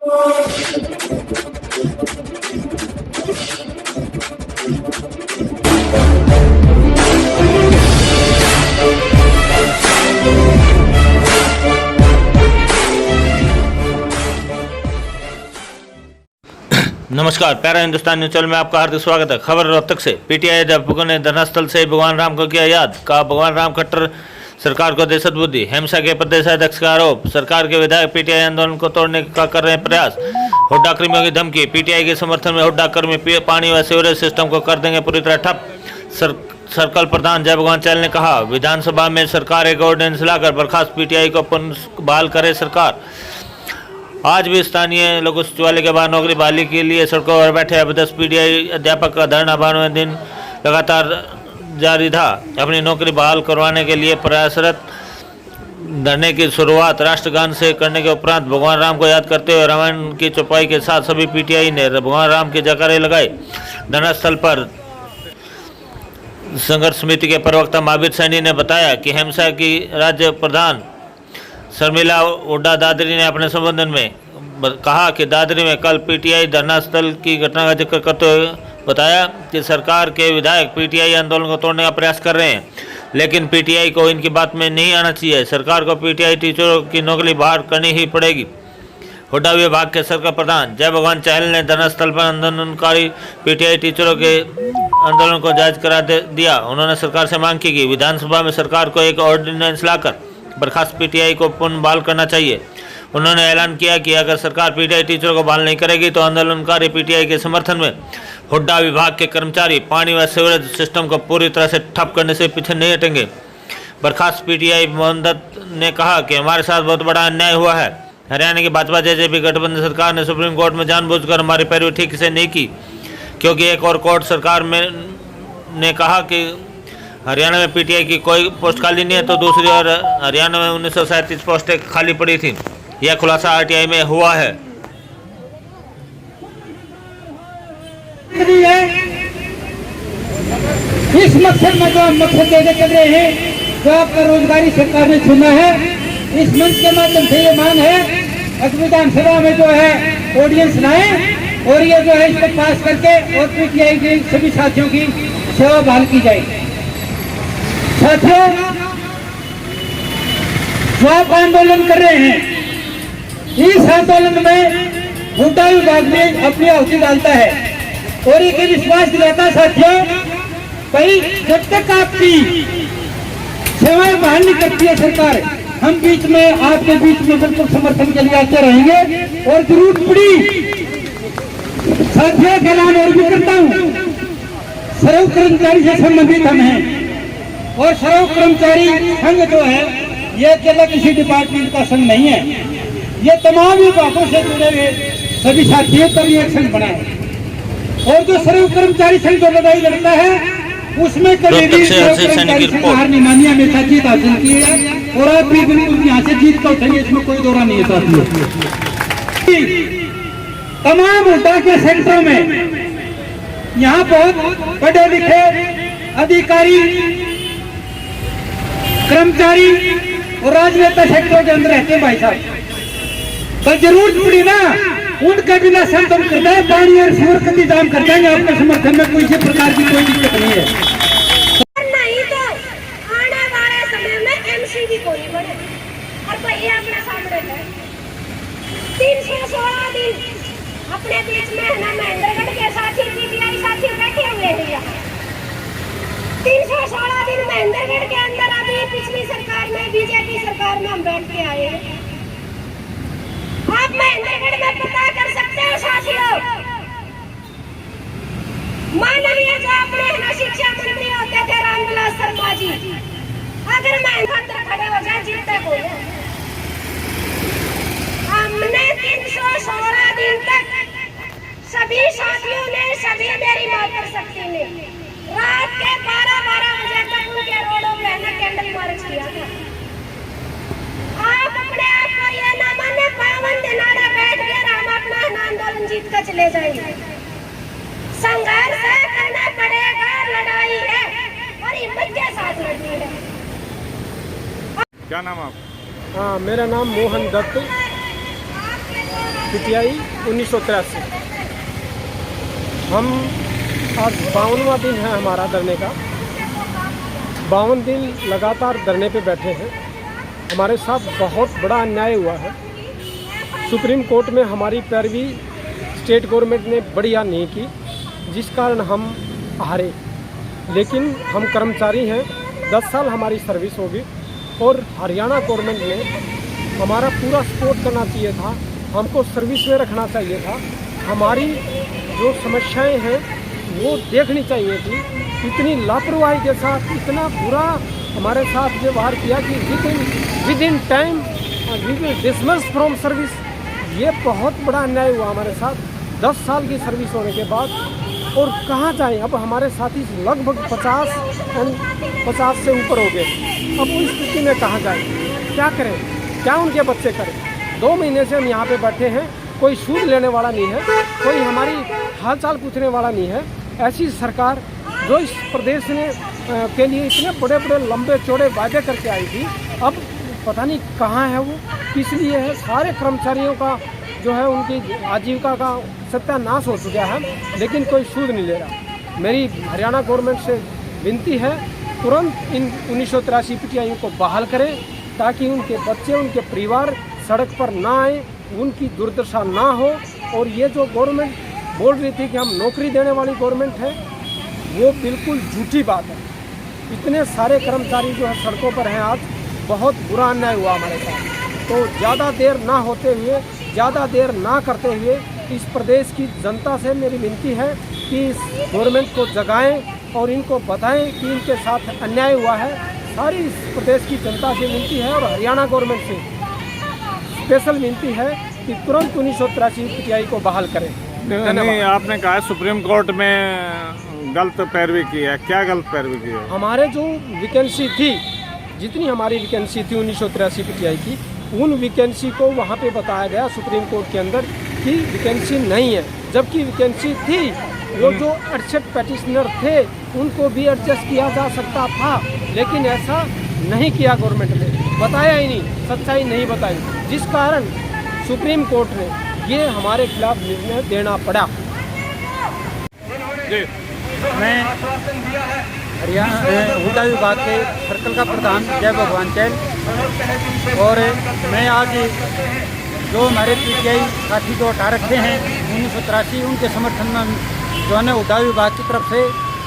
नमस्कार, प्यारा Hindustan news channel में आपका हार्दिक स्वागत है। खबर रोहतक से। पीटीआई अध्यापकों ने धरना स्थल से भगवान राम को किया याद। कहा, भगवान राम खट्टर सरकार को दहशत बुद्धि। हेमसा के प्रदेश अध्यक्ष का आरोप, सरकार के विधायक पीटीआई आंदोलन को तोड़ने का कर रहे हैं प्रयास। हुड्डा कर्मियों की धमकी। पीटीआई के समर्थन में हुड्डा कर्मी पानी व सीवरेज सिस्टम को कर देंगे पूरी तरह ठप। सर्कल प्रधान जय भगवान चहल ने कहा, विधानसभा में सरकार एक ऑर्डिनेंस लाकर बर्खास्त पीटीआई को पुनः बहाल करे सरकार। आज भी स्थानीय लोगों सचिवालय के बाहर नौकरी बहाली के लिए सड़कों पर बैठे अब 10 पीटीआई अध्यापक का धरना 92वें दिन लगातार जारी था। अपनी नौकरी बहाल करवाने के लिए प्रयासरत धरने की शुरुआत राष्ट्रगान से करने के उपरांत भगवान राम को याद करते हुए रामायण की चौपाई के साथ सभी पीटीआई ने भगवान राम के जयकारे लगाए। धरना स्थल पर संघर्ष समिति के प्रवक्ता महावीर सैनी ने बताया कि हेमसा की राज्य प्रधान शर्मिला हुड्डा दादरी ने अपने संबोधन में कहा कि दादरी में कल पीटीआई धरना स्थल की घटना का जिक्र करते हुए बताया कि सरकार के विधायक पीटीआई आंदोलन को तोड़ने का प्रयास कर रहे हैं, लेकिन पीटीआई को इनकी बात में नहीं आना चाहिए। सरकार को पीटीआई टीचरों की नौकरी बहाल करनी ही पड़ेगी। हुड्डा विभाग के सर्कल प्रधान जय भगवान चहल ने धरना स्थल पर आंदोलनकारी पीटीआई टीचरों के आंदोलन को जायज करा दिया। उन्होंने सरकार से मांग की कि विधानसभा में सरकार को एक ऑर्डिनेंस लाकर बर्खास्त पीटीआई को पुनः बहाल करना चाहिए। उन्होंने ऐलान किया कि अगर सरकार पीटीआई टीचरों को बहाल नहीं करेगी तो आंदोलनकारी पीटीआई के समर्थन में हुड्डा विभाग के कर्मचारी पानी व सीवरेज सिस्टम को पूरी तरह से ठप करने से पीछे नहीं हटेंगे। बर्खास्त पीटीआई मोहन दत्त ने कहा कि हमारे साथ बहुत बड़ा अन्याय हुआ है। हरियाणा की भाजपा जेजेपी गठबंधन सरकार ने सुप्रीम कोर्ट में जानबूझकर हमारी पैरवी ठीक से नहीं की, क्योंकि एक और कोर्ट सरकार में ने कहा कि हरियाणा में पीटीआई की कोई पोस्ट खाली नहीं है, तो दूसरी ओर हरियाणा में 1937 पोस्टें खाली पड़ी थी। यह खुलासा आरटीआई में हुआ है। इस मकसद में जो हम मकसद देने चल रहे हैं, जो आपका रोजगारी सरकार ने चुना है, इस मंच के माध्यम से ये मांग है विधानसभा में जो है ऑर्डिनेंस लाए और ये जो है इसको पास करके और पीटीआई के सभी साथियों की सेवा बहाल की जाए। साथियों, जो आप आंदोलन कर रहे हैं, इस आंदोलन में हुड्डा विभाग में अपनी आहुति डालता है और एक विश्वास दिलाता है साथियों, भाई जब तक आपकी सेवाएं बहाल नहीं करती है सरकार, हम बीच में आपके बीच में बिल्कुल समर्थन के लिए आते रहेंगे। और जरूरत पड़ी साथियों का ऐलान और भी करता हूँ, सर्व कर्मचारी से संबंधित हम हैं और सर्व कर्मचारी संघ जो है ये अकेला किसी डिपार्टमेंट का संघ नहीं है, ये तमाम विभागों से जुड़े हुए सभी साथियों का भी एक संघ बना है। और जो सर्व कर्मचारी संघ जो लड़ाई लड़ता है उसमें कभी भी सर्व कर्मचारी संघ हार नहीं मानी, हमेशा जीत हासिल की है और आप भी बिल्कुल यहाँ से जीत का उठेंगे, इसमें कोई दौरा नहीं है साथियों। तमाम हुड्डा के सेक्टरों में यहाँ बहुत पढ़े लिखे अधिकारी, कर्मचारी और राजनेता सेक्टरों के अंदर रहते हैं भाई साहब, तो जरूरत पड़ी ना उनके बिना संतम करता है, पानी और सीवर का इंतजाम कर देंगे। आपके समर्थन में कोई प्रकार की कोई दिक्कत नहीं है। नहीं तो आने वाले समय में एमसीडी को नहीं बने और भैया अपने सामने है 316 दिन अपने बीच में है ना, महेंद्रगढ़ के साथी पीटीआई साथी बैठे हुए हैं। 316 दिन महेंद्रगढ़ के अंदर अभी पिछली सरकार में बीजेपी सरकार में हम बैठ के आए हैं। आप महेंद्रगढ़ में पता कर सकते हो साथियों, माननीय जो अपने शिक्षा मंत्री होते थे रामविलास शर्मा जी, अगर महेंद्र खड़े हो जाए जीतते को, हमने 316 दिन तक सभी साथियों ने, सभी मेरी मातृशक्ति ने रात के 12-12 बजे तक उनके रोडों पे कैंडल मार्च किया था। आप अपने आप को ये न माने 52 दिनाड़ा बैठ कर हम अपना आंदोलन जीत कर चले जाएंगे। संघर्ष करना पड़ेगा, लड़ाई है और हिम्मत के साथ लड़नी है। क्या नाम आप? हाँ, मेरा नाम मोहन दत्त। PTI 1983। हम आज 52वां दिन है हमारा धरने का। 52 दिन लगातार धरने पे बैठे हैं। हमारे साथ बहुत बड़ा अन्याय हुआ है। सुप्रीम कोर्ट में हमारी पैरवी स्टेट गवर्नमेंट ने बढ़िया नहीं की, जिस कारण हम हारे। लेकिन हम कर्मचारी हैं, 10 साल हमारी सर्विस होगी और हरियाणा गवर्नमेंट ने हमारा पूरा सपोर्ट करना चाहिए था, हमको सर्विस में रखना चाहिए था। हमारी जो समस्याएं हैं वो देखनी चाहिए थी। इतनी लापरवाही के साथ इतना बुरा हमारे साथ व्यवहार किया कि within time we will dismiss from service. ये बहुत बड़ा अन्याय हुआ हमारे साथ 10 साल की सर्विस होने के बाद। और कहाँ जाएं? अब हमारे साथी लगभग 50 से ऊपर हो गए। अब उस स्थिति में कहाँ जाएं? क्या करें? क्या उनके बच्चे करें? 2 महीने से हम यहाँ पे बैठे हैं, कोई सूद लेने वाला नहीं है, कोई हमारी हालचाल पूछने वाला नहीं है। ऐसी सरकार जो इस प्रदेश ने के लिए इतने बड़े बड़े लंबे चौड़े वायदे करके आई थी, अब पता नहीं कहाँ है वो, किस लिए है। सारे कर्मचारियों का जो है उनकी आजीविका का सत्यानाश हो चुका है, लेकिन कोई सूद नहीं ले रहा। मेरी हरियाणा गवर्नमेंट से विनती है, तुरंत इन 1983 PTI को बहाल करें, ताकि उनके बच्चे, उनके परिवार सड़क पर ना आए, उनकी दुर्दशा ना हो। और ये जो गवर्नमेंट बोल रही थी कि हम नौकरी देने वाली गवर्नमेंट है, वो बिल्कुल झूठी बात है। इतने सारे कर्मचारी जो है सड़कों पर हैं आज, बहुत बुरा अन्याय हुआ हमारे साथ। तो ज़्यादा देर ना होते हुए, ज़्यादा देर ना करते हुए इस प्रदेश की जनता से मेरी विनती है कि इस गवर्नमेंट को जगाएं और इनको बताएं कि इनके साथ अन्याय हुआ है। सारी इस प्रदेश की जनता से विनती है और हरियाणा गवर्नमेंट से स्पेशल विनती है कि तुरंत 1983 PTI को बहाल करें। नहीं, आपने कहा सुप्रीम कोर्ट में गलत पैरवी की है। क्या गलत पैरवी की है? हमारे जो वैकेंसी थी, जितनी हमारी वैकेंसी थी 1983 PTI की, उन वैकेंसी को वहाँ पे बताया गया सुप्रीम कोर्ट के अंदर कि वैकेंसी नहीं है, जबकि वैकेंसी थी। वो जो 68 पेटिशनर थे उनको भी एडजस्ट किया जा सकता था, लेकिन ऐसा नहीं किया गवर्नमेंट ने, बताया ही नहीं, सच्चाई नहीं बताई, जिस कारण सुप्रीम कोर्ट ने ये हमारे खिलाफ निर्णय देना पड़ा। मैं हरियाणा हुडा विभाग के सर्कल का प्रधान जय भगवान चैल, और मैं आज जो हमारे PTI साथी जो हटा रखे हैं 1983, उनके समर्थन में जो है हुडा विभाग की तरफ से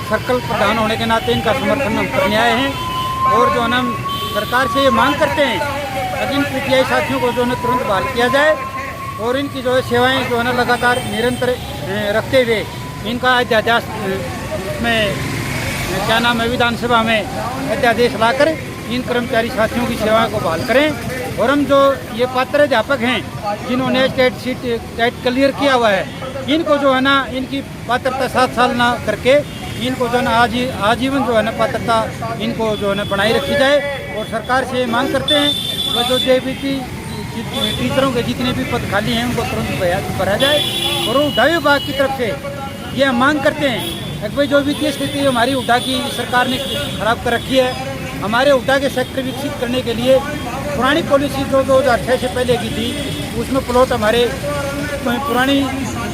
सर्कल प्रधान होने के नाते इनका समर्थन हम करने आए हैं। और जो है हम सरकार से ये मांग करते हैं कि इन PTI साथियों को जो है तुरंत बहाल किया जाए और इनकी जो है सेवाएँ जो है ना लगातार निरंतर रखते हुए इनका अध्यादेश में क्या नाम है विधानसभा में अध्यादेश लाकर इन कर्मचारी साथियों की सेवाओं को बहाल करें। और हम जो ये पात्र अध्यापक हैं जिन्होंने स्टेट सीट टेट क्लियर किया हुआ है, इनको जो है ना इनकी पात्रता 7 साल ना करके इनको जो है ना आजीवन जो है ना पात्रता इनको जो है ना बनाई रखी जाए। और सरकार से मांग करते हैं वह जो JBT टीचरों के जितने भी पद खाली हैं उनको तुरंत भरा जाए। और हुडा विभाग की तरफ से ये हम मांग करते हैं कि भाई जो वित्तीय स्थिति हमारी हुडा की सरकार ने खराब कर रखी है, हमारे हुडा के सेक्टर विकसित करने के लिए पुरानी पॉलिसी जो 2006 से पहले की थी, उसमें प्लॉट हमारे पुरानी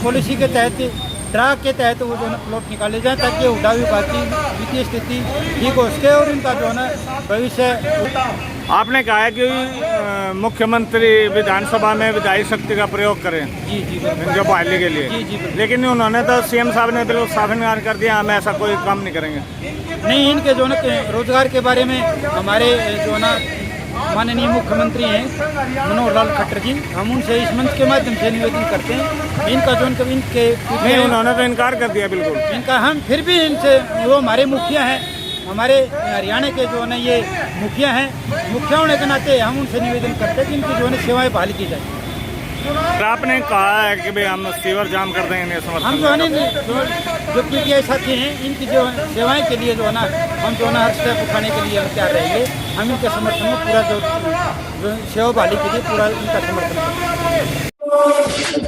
पॉलिसी के तहत ड्राग के तहत वो जो है प्लॉट निकाले जाए, ताकि हुडा विभाग की वित्तीय स्थिति ठीक हो सके और इनका जो है ना भविष्य। आपने कहा है कि मुख्यमंत्री विधानसभा में विधायी शक्ति का प्रयोग करें जी इनके बहाली के लिए। जी, लेकिन उन्होंने तो CM साहब ने बिल्कुल साफ इनकार कर दिया, हम ऐसा कोई काम नहीं करेंगे। नहीं, इनके जो है रोजगार के बारे में हमारे जो है ना माननीय मुख्यमंत्री हैं मनोहर लाल खट्टर जी, हम उनसे इस मंच के माध्यम से निवेदन करते हैं इनका जो इनके उन्होंने तो इनकार कर दिया बिल्कुल इनका। हम फिर भी इनसे, वो हमारे मुखिया हैं, हमारे हरियाणा के जो है ना ये मुखिया हैं, मुखिया होने के नाते हम उनसे निवेदन करते हैं कि इनकी जो है सेवाएँ बहाल की जाए। आपने कहा है कि भाई हम सीवर जाम कर देंगे, हम जो है ना जो PTI साथी हैं इनकी जो सेवाएं के लिए जो है ना हम जो है ना हर स्टेप उठाने के लिए तैयार रहेंगे। हम इनके समर्थन में पूरा जो सेवा बहाली के लिए पूरा इनका समर्थन करेंगे।